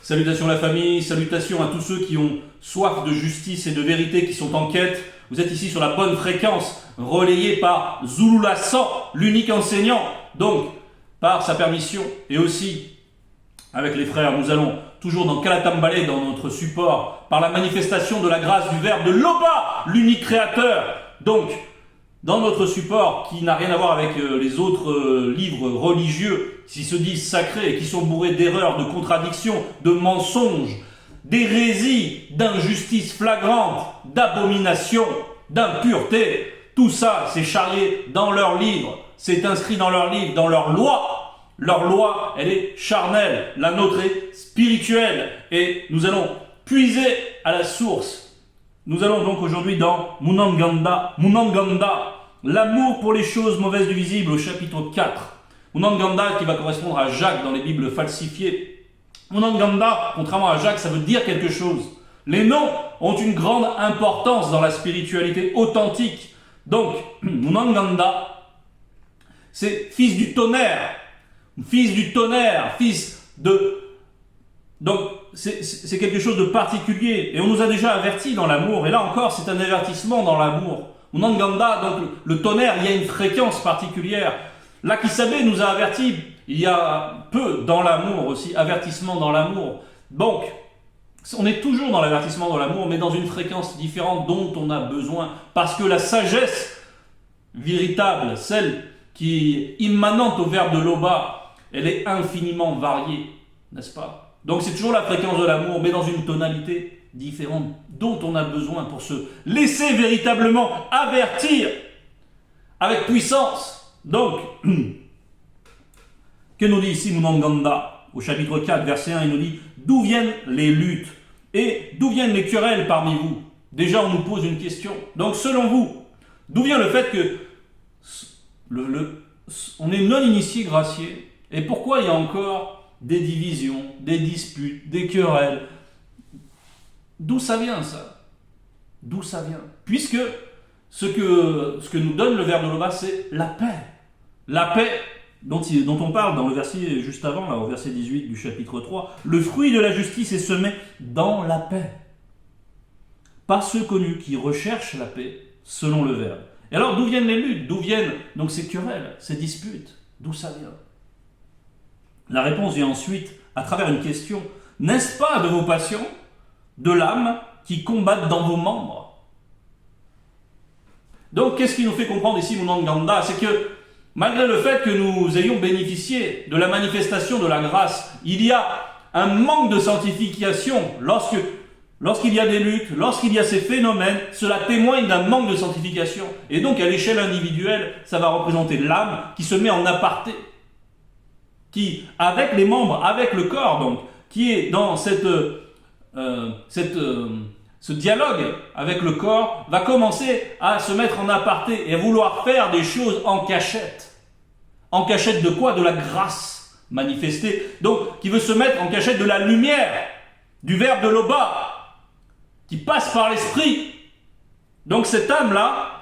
Salutations la famille, salutations à tous ceux qui ont soif de justice et de vérité, qui sont en quête. Vous êtes ici sur la bonne fréquence, relayée par Zulula 100, l'unique enseignant. Donc, par sa permission et aussi avec les frères, nous allons toujours dans Kalatambale, dans notre support, par la manifestation de la grâce du Verbe de Loba, l'unique créateur. Donc, dans notre support qui n'a rien à voir avec les autres livres religieux qui se disent sacrés et qui sont bourrés d'erreurs, de contradictions, de mensonges, d'hérésie, d'injustice flagrante, d'abomination, d'impureté, tout ça c'est charrié dans leurs livres, c'est inscrit dans leurs livres, dans leur loi. Leur loi, elle est charnelle, la nôtre est spirituelle et nous allons puiser à la source. Nous allons donc aujourd'hui dans Munanganda, l'amour pour les choses mauvaises du visible au chapitre 4. Munanganda qui va correspondre à Jacques dans les Bibles falsifiées. Munanganda, contrairement à Jacques, ça veut dire quelque chose. Les noms ont une grande importance dans la spiritualité authentique. Donc, Munanganda, c'est fils du tonnerre, fils de... Donc, c'est quelque chose de particulier. Et on nous a déjà avertis dans l'amour. Et là encore, c'est un avertissement dans l'amour. Munanganda, donc le tonnerre, il y a une fréquence particulière. L'Akisabe nous a avertis, il y a peu dans l'amour aussi, avertissement dans l'amour. Donc, on est toujours dans l'avertissement dans l'amour, mais dans une fréquence différente dont on a besoin. Parce que la sagesse véritable, celle qui est immanente au verbe de Loba, elle est infiniment variée, n'est-ce pas ? Donc c'est toujours la fréquence de l'amour, mais dans une tonalité différente dont on a besoin pour se laisser véritablement avertir avec puissance. Donc, que nous dit ici Munanganda au chapitre 4, verset 1, il nous dit « D'où viennent les luttes et d'où viennent les querelles parmi vous ?» Déjà, on nous pose une question. Donc, selon vous, d'où vient le fait que on est non-initié gracié? Et pourquoi il y a encore des divisions, des disputes, des querelles? D'où ça vient ça? D'où ça vient? Puisque ce que nous donne le verbe de Loba, c'est la paix. La paix dont on parle dans le verset juste avant, là, au verset 18 du chapitre 3. Le fruit de la justice est semé dans la paix, par ceux connus qui recherchent la paix selon le verbe. Et alors d'où viennent les luttes? D'où viennent donc ces querelles, ces disputes? D'où ça vient? La réponse vient ensuite à travers une question. N'est-ce pas de vos passions, de l'âme, qui combattent dans vos membres? Donc, qu'est-ce qui nous fait comprendre ici Munanganda? C'est que, malgré le fait que nous ayons bénéficié de la manifestation de la grâce, il y a un manque de sanctification. Lorsqu'il y a des luttes, lorsqu'il y a ces phénomènes, cela témoigne d'un manque de sanctification. Et donc, à l'échelle individuelle, ça va représenter l'âme qui se met en aparté, qui, avec les membres, avec le corps, donc, qui est dans ce dialogue avec le corps, va commencer à se mettre en aparté et à vouloir faire des choses en cachette. En cachette de quoi? De la grâce manifestée. Donc, qui veut se mettre en cachette de la lumière, du verbe de Loba, qui passe par l'esprit. Donc, cette âme-là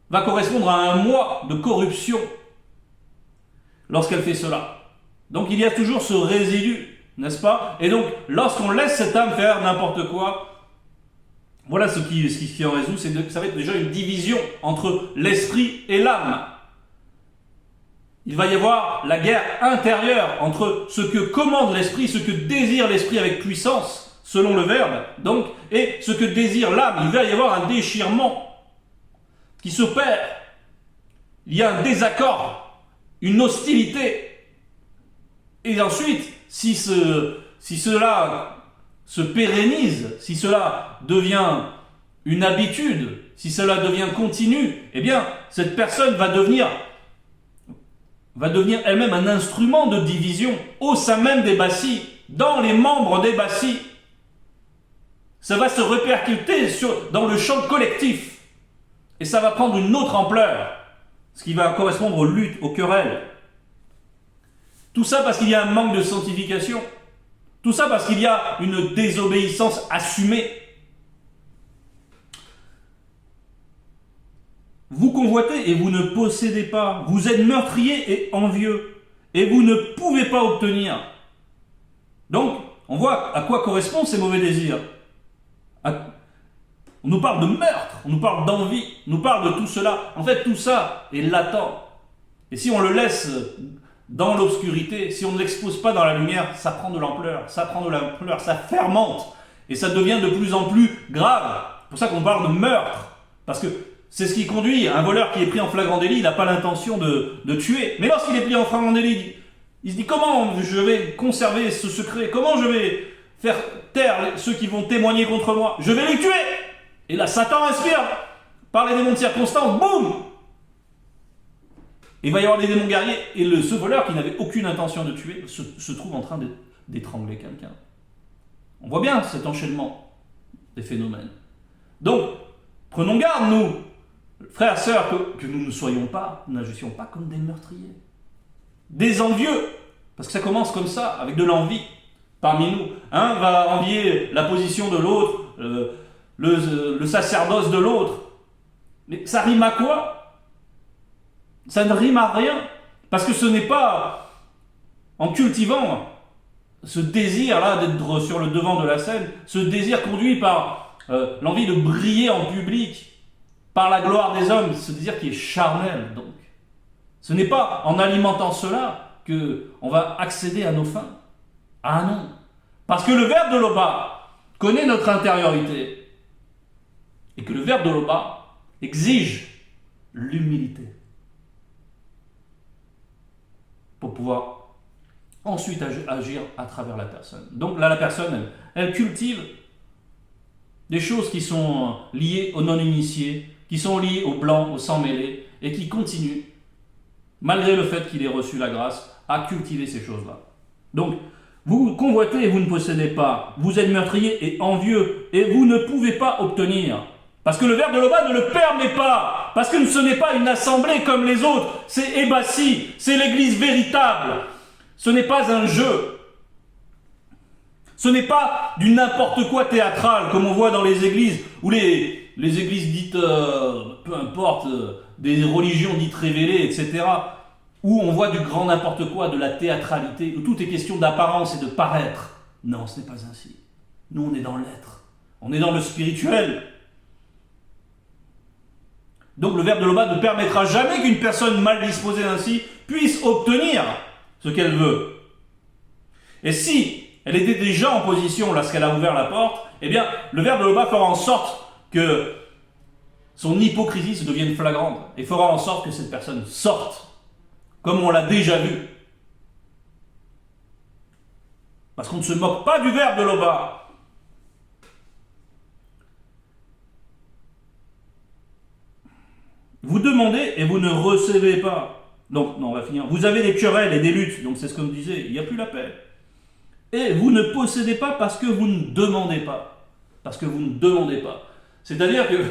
va correspondre à un moi de corruption lorsqu'elle fait cela. Donc il y a toujours ce résidu, n'est-ce pas? Et donc lorsqu'on laisse cette âme faire n'importe quoi, voilà ce qui en résout, c'est que ça va être déjà une division entre l'esprit et l'âme. Il va y avoir la guerre intérieure entre ce que commande l'esprit, ce que désire l'esprit avec puissance, selon le verbe, donc, et ce que désire l'âme. Il va y avoir un déchirement qui s'opère. Il y a un désaccord, une hostilité. Et ensuite, si cela se pérennise, si cela devient une habitude, si cela devient continu, eh bien, cette personne va devenir elle-même un instrument de division au sein même des bâssis, dans les membres des bâssis. Ça va se répercuter dans le champ collectif. Et ça va prendre une autre ampleur, ce qui va correspondre aux luttes, aux querelles. Tout ça parce qu'il y a un manque de sanctification. Tout ça parce qu'il y a une désobéissance assumée. Vous convoitez et vous ne possédez pas. Vous êtes meurtrier et envieux. Et vous ne pouvez pas obtenir. Donc, on voit à quoi correspondent ces mauvais désirs. On nous parle de meurtre, on nous parle d'envie, on nous parle de tout cela. En fait, tout ça est latent. Et si on le laisse dans l'obscurité, si on ne l'expose pas dans la lumière, ça prend de l'ampleur, ça fermente. Et ça devient de plus en plus grave. C'est pour ça qu'on parle de meurtre. Parce que c'est ce qui conduit un voleur qui est pris en flagrant délit, il n'a pas l'intention de tuer. Mais lorsqu'il est pris en flagrant délit, il se dit comment je vais conserver ce secret, comment je vais faire taire ceux qui vont témoigner contre moi, je vais les tuer. Et là, Satan inspire par les démons de circonstance, boum. Il va y avoir des démons guerriers, et ce voleur qui n'avait aucune intention de tuer se trouve en train d'étrangler quelqu'un. On voit bien cet enchaînement des phénomènes. Donc, prenons garde, nous, frères et sœurs, que nous ne soyons pas, nous n'agissions pas comme des meurtriers, des envieux, parce que ça commence comme ça, avec de l'envie parmi nous. Un va envier la position de l'autre, le sacerdoce de l'autre. Mais ça rime à quoi? Ça ne rime à rien, parce que ce n'est pas en cultivant ce désir-là d'être sur le devant de la scène, ce désir conduit par l'envie de briller en public, par la gloire des hommes, ce désir qui est charnel donc. Ce n'est pas en alimentant cela qu'on va accéder à nos fins. Ah non. Parce que le Verbe de l'Oba connaît notre intériorité. Et que le Verbe de l'Oba exige l'humilité. Pour pouvoir ensuite agir à travers la personne. Donc là, la personne, elle cultive des choses qui sont liées aux non-initiés, qui sont liées aux blancs, aux sang-mêlés, et qui continuent, malgré le fait qu'il ait reçu la grâce, à cultiver ces choses-là. Donc, vous convoitez et vous ne possédez pas, vous êtes meurtrier et envieux, et vous ne pouvez pas obtenir. Parce que le Verbe de l'Oba ne le permet pas, parce que ce n'est pas une assemblée comme les autres, c'est Ébassi, c'est l'église véritable, ce n'est pas un jeu. Ce n'est pas du n'importe quoi théâtral, comme on voit dans les églises, ou les églises dites, peu importe, des religions dites révélées, etc., où on voit du grand n'importe quoi, de la théâtralité, où tout est question d'apparence et de paraître. Non, ce n'est pas ainsi. Nous, on est dans l'être. On est dans le spirituel. Donc le Verbe de l'Oba ne permettra jamais qu'une personne mal disposée ainsi puisse obtenir ce qu'elle veut. Et si elle était déjà en position lorsqu'elle a ouvert la porte, eh bien, le Verbe de l'Oba fera en sorte que son hypocrisie se devienne flagrante et fera en sorte que cette personne sorte, comme on l'a déjà vu. Parce qu'on ne se moque pas du Verbe de l'Oba. Vous demandez et vous ne recevez pas. Donc, non, on va finir. Vous avez des querelles et des luttes, donc c'est ce qu'on disait, il n'y a plus la paix. Et vous ne possédez pas parce que vous ne demandez pas. Parce que vous ne demandez pas. C'est-à-dire que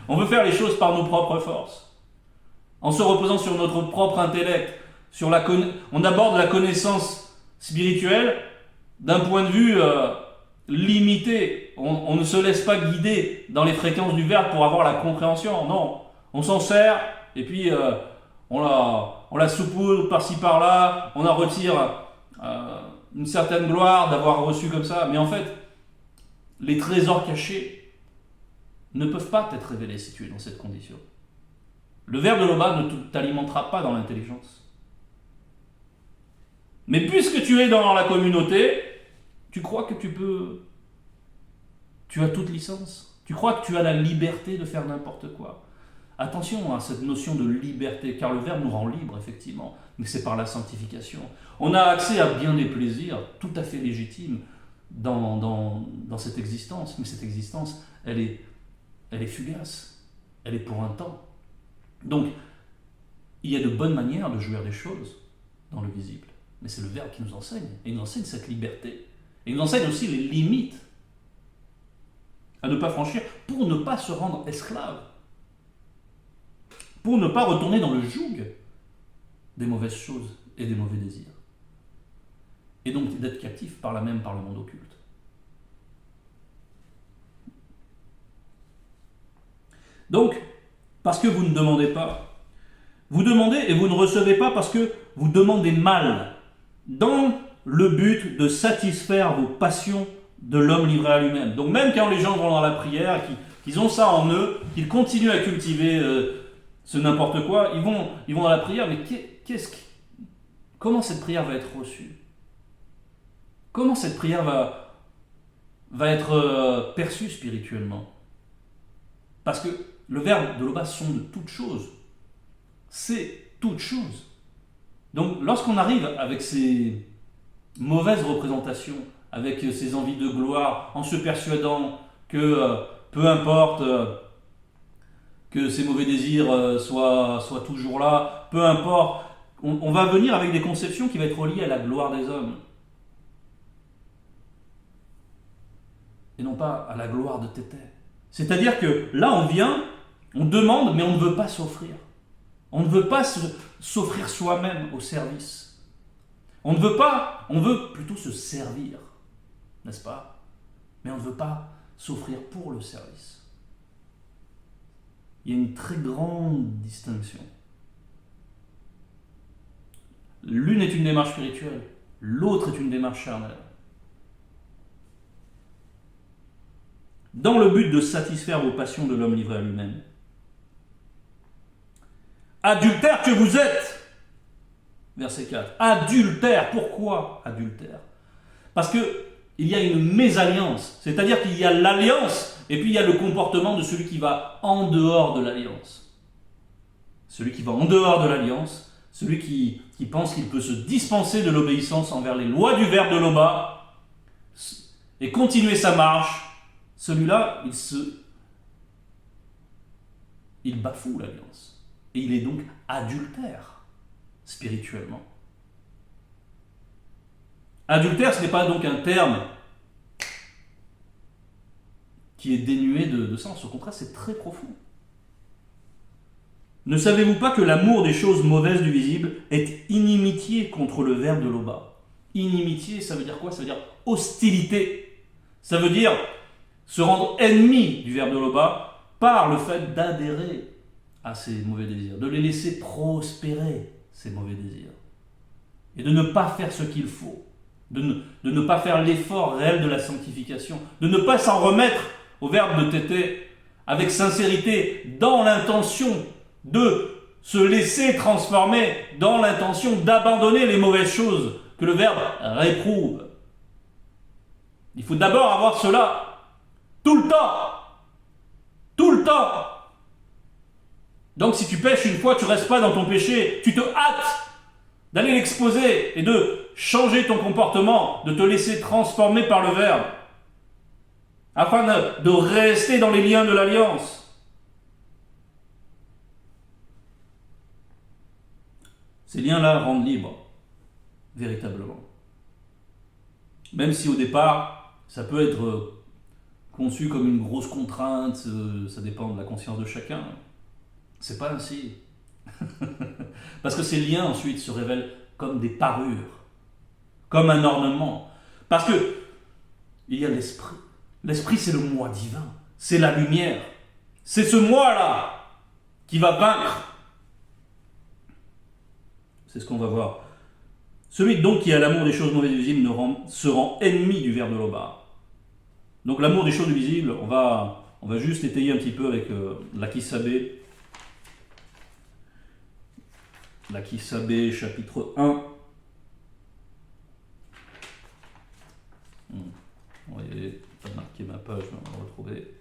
on veut faire les choses par nos propres forces. En se reposant sur notre propre intellect. On aborde la connaissance spirituelle d'un point de vue limité. On ne se laisse pas guider dans les fréquences du Verbe pour avoir la compréhension. Non. On s'en sert et puis on la saupoudre par-ci par-là. On en retire une certaine gloire d'avoir reçu comme ça, mais en fait, les trésors cachés ne peuvent pas être révélés si tu es dans cette condition. Le Verbe de l'Oba ne t'alimentera pas dans l'intelligence. Mais puisque tu es dans la communauté, tu crois que tu as toute licence. Tu crois que tu as la liberté de faire n'importe quoi. Attention à cette notion de liberté, car le Verbe nous rend libres, effectivement, mais c'est par la sanctification. On a accès à bien des plaisirs tout à fait légitimes dans cette existence, mais cette existence, elle est fugace, elle est pour un temps. Donc, il y a de bonnes manières de jouir des choses dans le visible, mais c'est le Verbe qui nous enseigne, et il nous enseigne cette liberté, et il nous enseigne aussi les limites à ne pas franchir pour ne pas se rendre esclave, pour ne pas retourner dans le joug des mauvaises choses et des mauvais désirs. Et donc d'être captif par le monde occulte. Donc, parce que vous ne demandez pas, vous demandez et vous ne recevez pas parce que vous demandez mal. Dans le but de satisfaire vos passions de l'homme livré à lui-même. Donc même quand les gens vont dans la prière, qu'ils ont ça en eux, qu'ils continuent à cultiver ce n'importe quoi, ils vont dans la prière, mais comment cette prière va être reçue? Comment cette prière va être perçue spirituellement? Parce que le verbe de Loba sont de toutes choses. C'est toute chose. Donc lorsqu'on arrive avec ces mauvaises représentations, avec ces envies de gloire, en se persuadant que peu importe que ces mauvais désirs soient toujours là, peu importe, on va venir avec des conceptions qui vont être reliées à la gloire des hommes. Et non pas à la gloire de Tété. C'est-à-dire que là on vient, on demande, mais on ne veut pas s'offrir. On ne veut pas s'offrir soi-même au service. On veut plutôt se servir, n'est-ce pas? Mais on ne veut pas s'offrir pour le service. Il y a une très grande distinction. L'une est une démarche spirituelle, l'autre est une démarche charnelle. Dans le but de satisfaire vos passions de l'homme livré à lui-même. Adultère que vous êtes. Verset 4. Adultère. Pourquoi adultère? Parce qu'il y a une mésalliance. C'est-à-dire qu'il y a l'alliance et puis il y a le comportement de celui qui va en dehors de l'alliance. Celui qui va en dehors de l'alliance, celui qui pense qu'il peut se dispenser de l'obéissance envers les lois du verbe de Loba et continuer sa marche, celui-là, il bafoue l'alliance. Et il est donc adultère, spirituellement. Adultère, ce n'est pas donc un terme qui est dénué de sens. Au contraire, c'est très profond. Ne savez-vous pas que l'amour des choses mauvaises du visible est inimitié contre le verbe de Loba? Inimitié, ça veut dire quoi? Ça veut dire hostilité. Ça veut dire se rendre ennemi du verbe de Loba par le fait d'adhérer à ces mauvais désirs, de les laisser prospérer, ces mauvais désirs, et de ne pas faire ce qu'il faut, de ne pas faire l'effort réel de la sanctification, de ne pas s'en remettre au verbe de Tété avec sincérité, dans l'intention de se laisser transformer, dans l'intention d'abandonner les mauvaises choses que le verbe réprouve. Il faut d'abord avoir cela tout le temps. Tout le temps. Donc si tu pêches une fois, tu ne restes pas dans ton péché, tu te hâtes d'aller l'exposer et de changer ton comportement, de te laisser transformer par le verbe, afin de rester dans les liens de l'alliance. Ces liens-là rendent libre, véritablement. Même si au départ, ça peut être conçu comme une grosse contrainte, ça dépend de la conscience de chacun. C'est pas ainsi. Parce que ces liens ensuite se révèlent comme des parures, comme un ornement. Parce que il y a l'esprit. L'esprit, c'est le moi divin, c'est la lumière. C'est ce moi-là qui va vaincre. C'est ce qu'on va voir. Celui donc qui a l'amour des choses mauvaises et visibles se rend ennemi du verbe de Loba. Donc l'amour des choses visibles, on va juste étayer un petit peu avec l'Akisabé. L'Akisabé, chapitre 1. Vous voyez, pas marqué ma page, mais on va retrouver.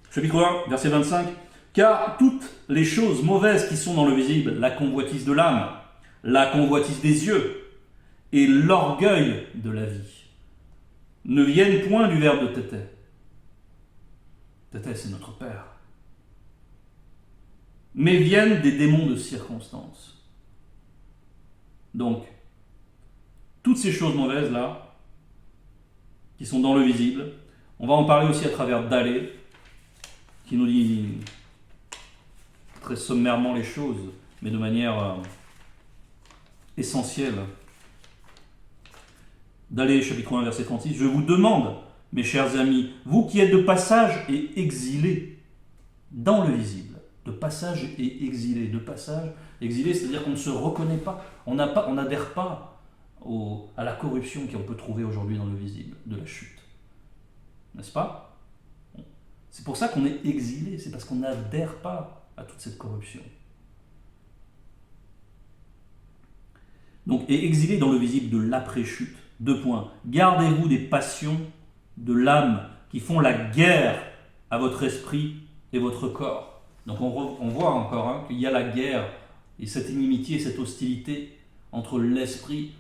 Chapitre 1, verset 25. Car toutes les choses mauvaises qui sont dans le visible, la convoitise de l'âme, la convoitise des yeux et l'orgueil de la vie, ne viennent point du verbe de Tété. Tété, c'est notre Père. Mais viennent des démons de circonstance. Donc, toutes ces choses mauvaises-là, qui sont dans le visible, on va en parler aussi à travers Dalé, qui nous dit très sommairement les choses, mais de manière essentielle. Dalé, chapitre 1, verset 36, « Je vous demande, mes chers amis, vous qui êtes de passage et exilés dans le visible, de passage et exilé. De passage, exilé, c'est-à-dire qu'on ne se reconnaît pas, on n'adhère pas à la corruption qu'on peut trouver aujourd'hui dans le visible, de la chute. N'est-ce pas? C'est pour ça qu'on est exilé, c'est parce qu'on n'adhère pas à toute cette corruption. Donc, et exilé dans le visible de l'après-chute. 2 points. Gardez-vous des passions de l'âme qui font la guerre à votre esprit et votre corps. Donc on voit encore qu'il y a la guerre et cette inimitié, cette hostilité entre l'esprit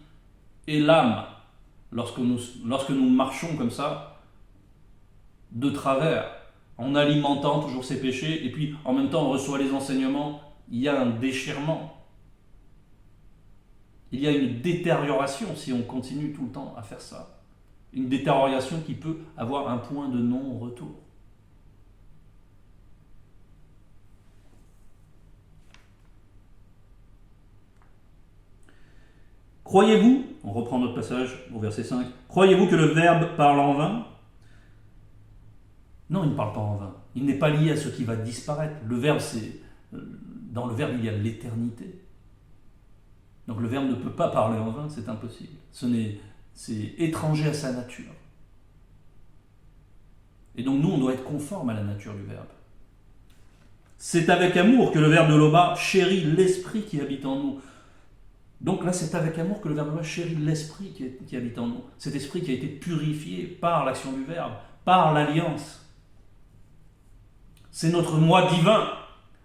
et l'âme lorsque nous marchons comme ça de travers, en alimentant toujours ces péchés, et puis en même temps on reçoit les enseignements, il y a un déchirement. Il y a une détérioration si on continue tout le temps à faire ça. Une détérioration qui peut avoir un point de non-retour. Croyez-vous, on reprend notre passage au verset 5, croyez-vous que le Verbe parle en vain? Non, il ne parle pas en vain. Il n'est pas lié à ce qui va disparaître. Le Verbe, dans le Verbe, il y a l'éternité. Donc le Verbe ne peut pas parler en vain, c'est impossible. C'est étranger à sa nature. Et donc nous, on doit être conforme à la nature du Verbe. C'est avec amour que le Verbe de Loba chérit l'esprit qui habite en nous. Donc là, c'est avec amour que le Verbe de Loba chérit l'esprit qui habite en nous. Cet esprit qui a été purifié par l'action du Verbe, par l'alliance. C'est notre moi divin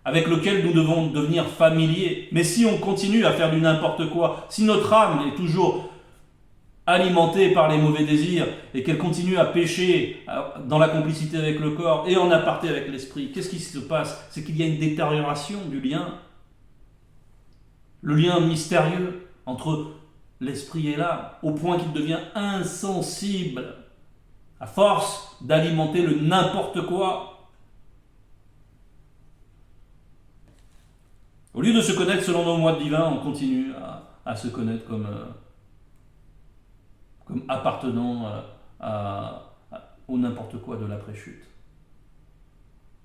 avec lequel nous devons devenir familiers. Mais si on continue à faire du n'importe quoi, si notre âme est toujours alimentée par les mauvais désirs et qu'elle continue à pécher dans la complicité avec le corps et en aparté avec l'esprit, qu'est-ce qui se passe? C'est qu'il y a une détérioration du lien. Le lien mystérieux entre l'esprit et l'âme, au point qu'il devient insensible à force d'alimenter le n'importe quoi. Au lieu de se connaître selon nos mois divins, on continue à se connaître comme appartenant au n'importe quoi de l'après-chute.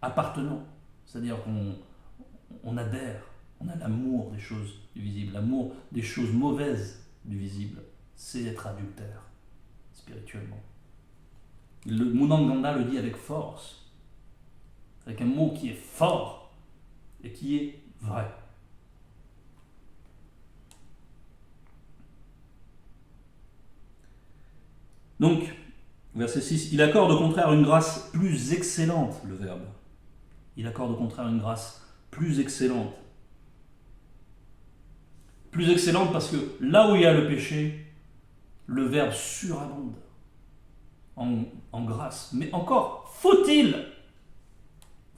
Appartenant, c'est-à-dire qu'on adhère, on a l'amour des choses du visible, l'amour des choses mauvaises du visible. C'est être adultère, spirituellement. Le Munanganda le dit avec force, avec un mot qui est fort et qui est vrai. Donc, verset 6, il accorde au contraire une grâce plus excellente, le Verbe. Il accorde au contraire une grâce plus excellente. Plus excellente parce que là où il y a le péché, le Verbe surabonde en grâce. Mais encore, faut-il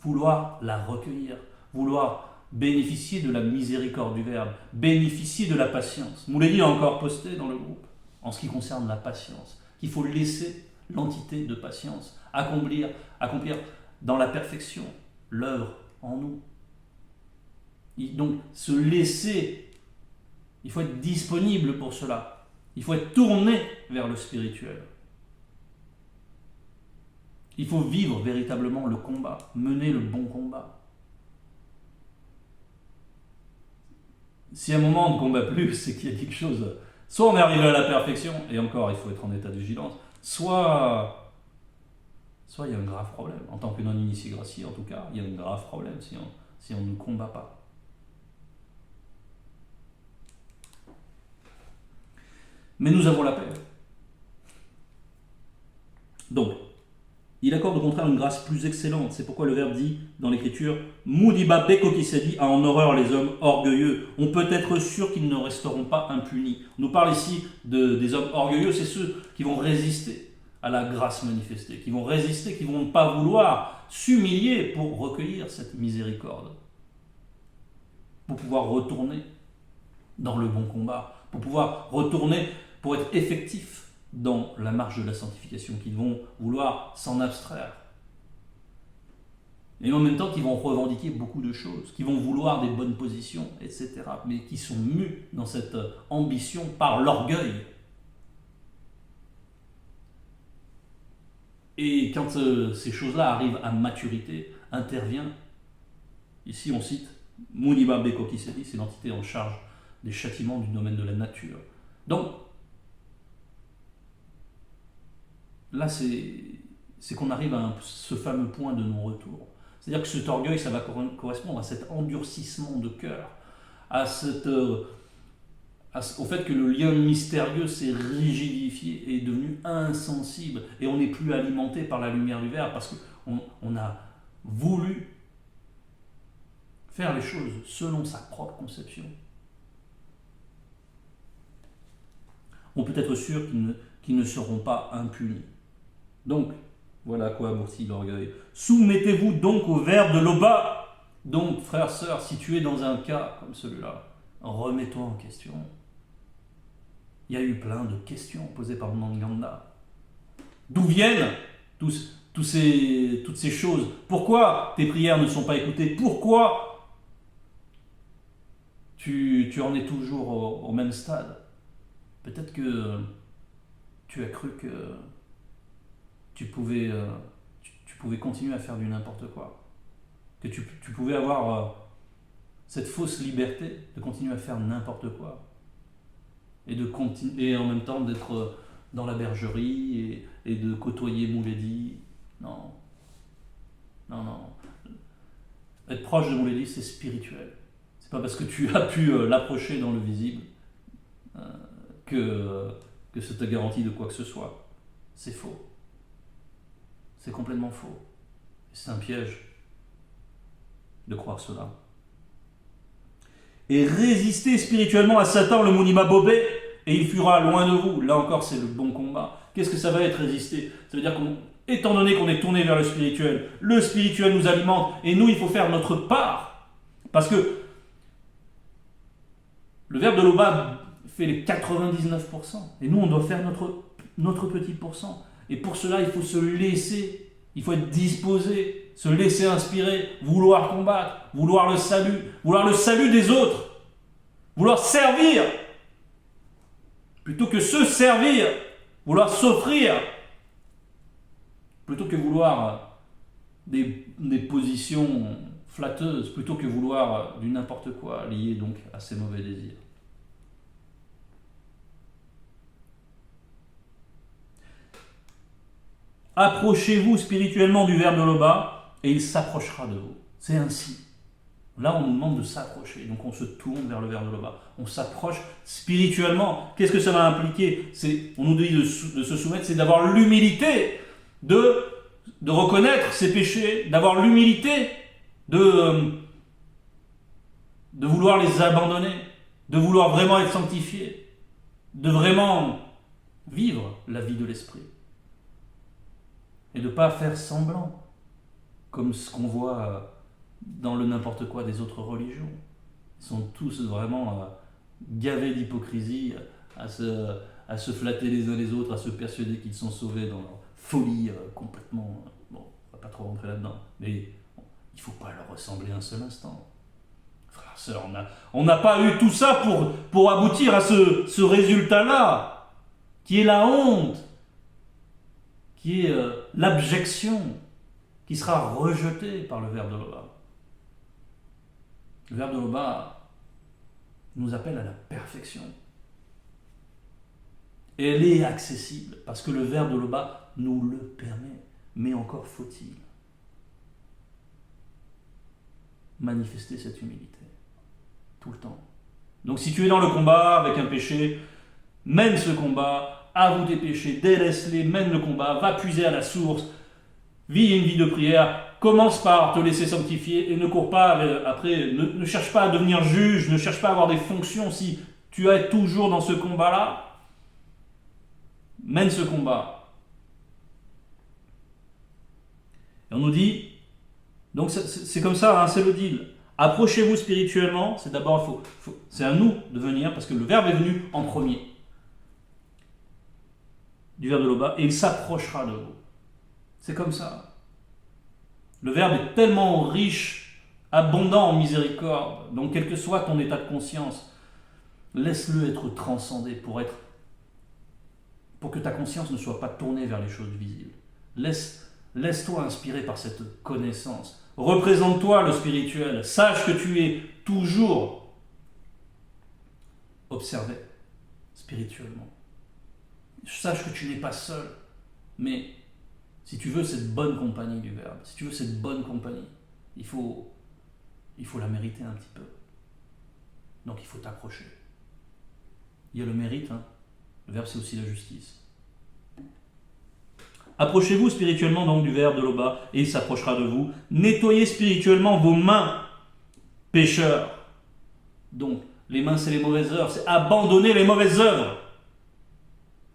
vouloir la recueillir, vouloir bénéficier de la miséricorde du Verbe, bénéficier de la patience. Mouledi a encore posté dans le groupe, en ce qui concerne la patience, qu'il faut laisser l'entité de patience accomplir dans la perfection l'œuvre en nous. Donc, se laisser, il faut être disponible pour cela. Il faut être tourné vers le spirituel. Il faut vivre véritablement le combat, mener le bon combat. Si à un moment on ne combat plus, c'est qu'il y a quelque chose. Soit on est arrivé à la perfection, et encore il faut être en état de vigilance, soit il y a un grave problème. En tant que non-initié gracié, en tout cas, il y a un grave problème si on ne combat pas. Mais nous avons la paix. Donc, il accorde au contraire une grâce plus excellente. C'est pourquoi le Verbe dit dans l'Écriture « Mudiba beko kisedi a en horreur les hommes orgueilleux ». On peut être sûr qu'ils ne resteront pas impunis. On nous parle ici des hommes orgueilleux, c'est ceux qui vont résister à la grâce manifestée, qui vont résister, qui ne vont pas vouloir s'humilier pour recueillir cette miséricorde, pour pouvoir retourner dans le bon combat, pour pouvoir retourner, pour être effectif dans la marche de la sanctification, qui vont vouloir s'en abstraire. Et en même temps, qui vont revendiquer beaucoup de choses, qui vont vouloir des bonnes positions, etc., mais qui sont mus dans cette ambition par l'orgueil. Et quand ces choses-là arrivent à maturité, intervient, ici on cite Muniba Beko Kisedi, c'est l'entité en charge des châtiments du domaine de la nature. Donc, là, c'est qu'on arrive à ce fameux point de non-retour. C'est-à-dire que cet orgueil, ça va correspondre à cet endurcissement de cœur, au fait que le lien mystérieux s'est rigidifié et est devenu insensible, et on n'est plus alimenté par la lumière du verre, parce qu'on a voulu faire les choses selon sa propre conception. On peut être sûr qu'ils ne seront pas impunis. Donc, voilà à quoi aboutit l'orgueil. Soumettez-vous donc au verbe de l'Oba. Donc, frères, sœurs, si tu es dans un cas comme celui-là, remets-toi en question. Il y a eu plein de questions posées par Nanganda. D'où viennent toutes ces choses? Pourquoi tes prières ne sont pas écoutées? Pourquoi tu en es toujours au même stade? Peut-être que tu as cru que tu pouvais continuer à faire du n'importe quoi. Que tu pouvais avoir cette fausse liberté de continuer à faire n'importe quoi. Et en même temps d'être dans la bergerie et de côtoyer Mouledi. Non. Être proche de Mouledi, c'est spirituel. C'est pas parce que tu as pu l'approcher dans le visible que ça te garantit de quoi que ce soit. C'est faux. C'est complètement faux. C'est un piège de croire cela. Et résistez spirituellement à Satan, le Mounima Bobé, et il fuira loin de vous. Là encore, c'est le bon combat. Qu'est-ce que ça va être résister? Ça veut dire qu'étant donné qu'on est tourné vers le spirituel nous alimente, et nous, il faut faire notre part. Parce que le verbe de l'Oba fait les 99%, et nous, on doit faire notre petit pourcent. Et pour cela, il faut se laisser, il faut être disposé, se laisser inspirer, vouloir combattre, vouloir le salut des autres, vouloir servir, plutôt que se servir, vouloir s'offrir, plutôt que vouloir des positions flatteuses, plutôt que vouloir du n'importe quoi lié donc à ces mauvais désirs. Approchez-vous spirituellement du verbe de l'Oba et il s'approchera de vous. C'est ainsi. Là, on nous demande de s'approcher. Donc, on se tourne vers le verbe de l'Oba. On s'approche spirituellement. Qu'est-ce que ça va impliquer? On nous dit de se soumettre, c'est d'avoir l'humilité de reconnaître ses péchés, d'avoir l'humilité de vouloir les abandonner, de vouloir vraiment être sanctifié, de vraiment vivre la vie de l'esprit. Et de ne pas faire semblant, comme ce qu'on voit dans le n'importe quoi des autres religions. Ils sont tous vraiment gavés d'hypocrisie, à se flatter les uns les autres, à se persuader qu'ils sont sauvés dans leur folie complètement... Bon, on ne va pas trop rentrer là-dedans, mais il ne faut pas leur ressembler un seul instant. Frères, sœurs, on n'a pas eu tout ça pour aboutir à ce résultat-là, qui est la honte, qui est l'abjection, qui sera rejetée par le verbe de l'Oba. Le verbe de l'Oba nous appelle à la perfection. Et elle est accessible, parce que le verbe de l'Oba nous le permet. Mais encore faut-il manifester cette humilité, tout le temps. Donc si tu es dans le combat avec un péché, mène ce combat, avoue tes péchés, délaisse-les, mène le combat, va puiser à la source, vis une vie de prière, commence par te laisser sanctifier et ne cours pas après, ne cherche pas à devenir juge, ne cherche pas à avoir des fonctions si tu es toujours dans ce combat-là. Mène ce combat. Et on nous dit, donc c'est comme ça, hein, c'est le deal. Approchez-vous spirituellement, c'est d'abord, c'est à nous de venir, parce que le verbe est venu en premier. Du verbe de l'Oba, et il s'approchera de vous. C'est comme ça. Le verbe est tellement riche, abondant en miséricorde, donc quel que soit ton état de conscience, laisse-le être transcendé pour que ta conscience ne soit pas tournée vers les choses visibles. Laisse-toi inspirer par cette connaissance. Représente-toi le spirituel. Sache que tu es toujours observé spirituellement. Sache que tu n'es pas seul. Mais si tu veux cette bonne compagnie du Verbe, si tu veux cette bonne compagnie, il faut la mériter un petit peu. Donc il faut t'approcher. Il y a le mérite, hein. Le Verbe c'est aussi la justice. Approchez-vous spirituellement donc du Verbe de Loba, et il s'approchera de vous. Nettoyez spirituellement vos mains, pécheurs. Donc, les mains c'est les mauvaises œuvres, c'est abandonner les mauvaises œuvres.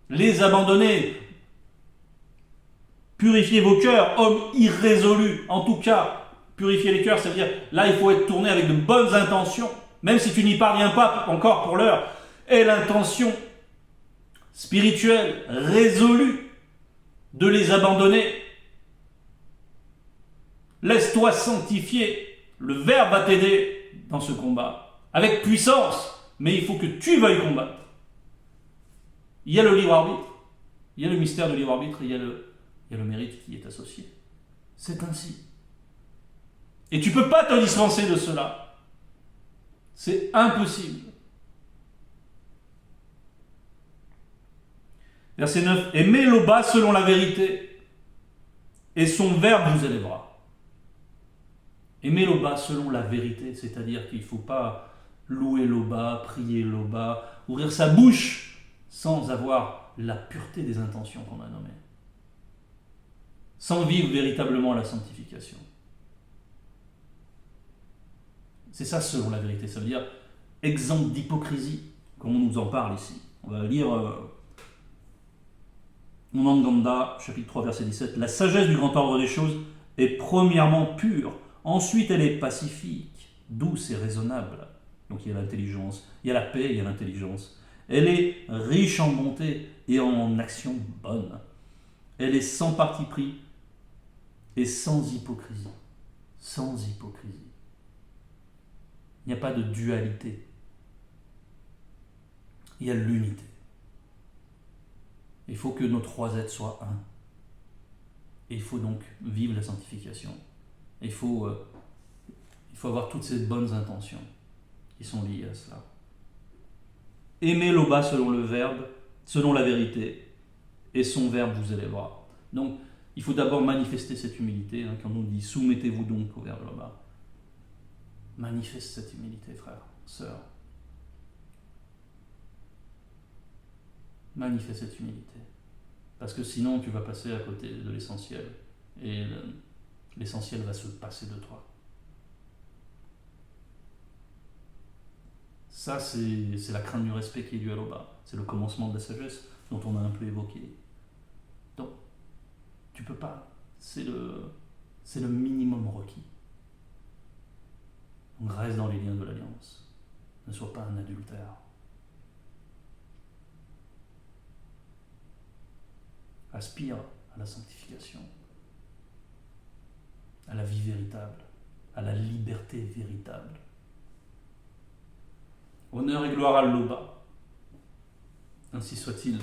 Les abandonner. Purifiez vos cœurs, hommes irrésolus. En tout cas, purifier les cœurs, c'est-à-dire, là il faut être tourné avec de bonnes intentions, même si tu n'y parviens pas encore pour l'heure. Et l'intention spirituelle, résolue, de les abandonner. Laisse-toi sanctifier. Le Verbe va t'aider dans ce combat, avec puissance, mais il faut que tu veuilles combattre. Il y a le libre arbitre, il y a le mystère du libre arbitre, il y a le mérite qui est associé. C'est ainsi. Et tu ne peux pas te dispenser de cela. C'est impossible. Verset 9. Aimez Loba selon la vérité, et son Verbe vous élèvera. Aimez Loba selon la vérité, c'est-à-dire qu'il ne faut pas louer Loba, prier Loba, ouvrir sa bouche sans avoir la pureté des intentions qu'on a nommées, sans vivre véritablement la sanctification. C'est ça selon la vérité, ça veut dire exempt d'hypocrisie, comme on nous en parle ici. On va lire Onanganda, chapitre 3, verset 17. La sagesse du grand ordre des choses est premièrement pure, ensuite elle est pacifique, douce et raisonnable. Donc il y a l'intelligence, il y a la paix, il y a l'intelligence. Elle est riche en bonté et en actions bonnes. Elle est sans parti pris et sans hypocrisie. Sans hypocrisie. Il n'y a pas de dualité. Il y a l'unité. Il faut que nos trois êtres soient un. Et il faut donc vivre la sanctification. Et il faut avoir toutes ces bonnes intentions qui sont liées à cela. Aimez Loba selon le Verbe, selon la vérité, et son Verbe vous élèvera. Donc, il faut d'abord manifester cette humilité, hein, quand on nous dit soumettez-vous donc au Verbe Loba. Manifeste cette humilité, frère, sœur. Manifeste cette humilité. Parce que sinon, tu vas passer à côté de l'essentiel. Et l'essentiel va se passer de toi. Ça, c'est la crainte du respect qui est due à Loba. C'est le commencement de la sagesse dont on a un peu évoqué. Donc, tu peux pas. C'est le minimum requis. Donc, reste dans les liens de l'alliance. Ne sois pas un adultère. Aspire à la sanctification, à la vie véritable, à la liberté véritable. Honneur et gloire à Loba. Ainsi soit-il.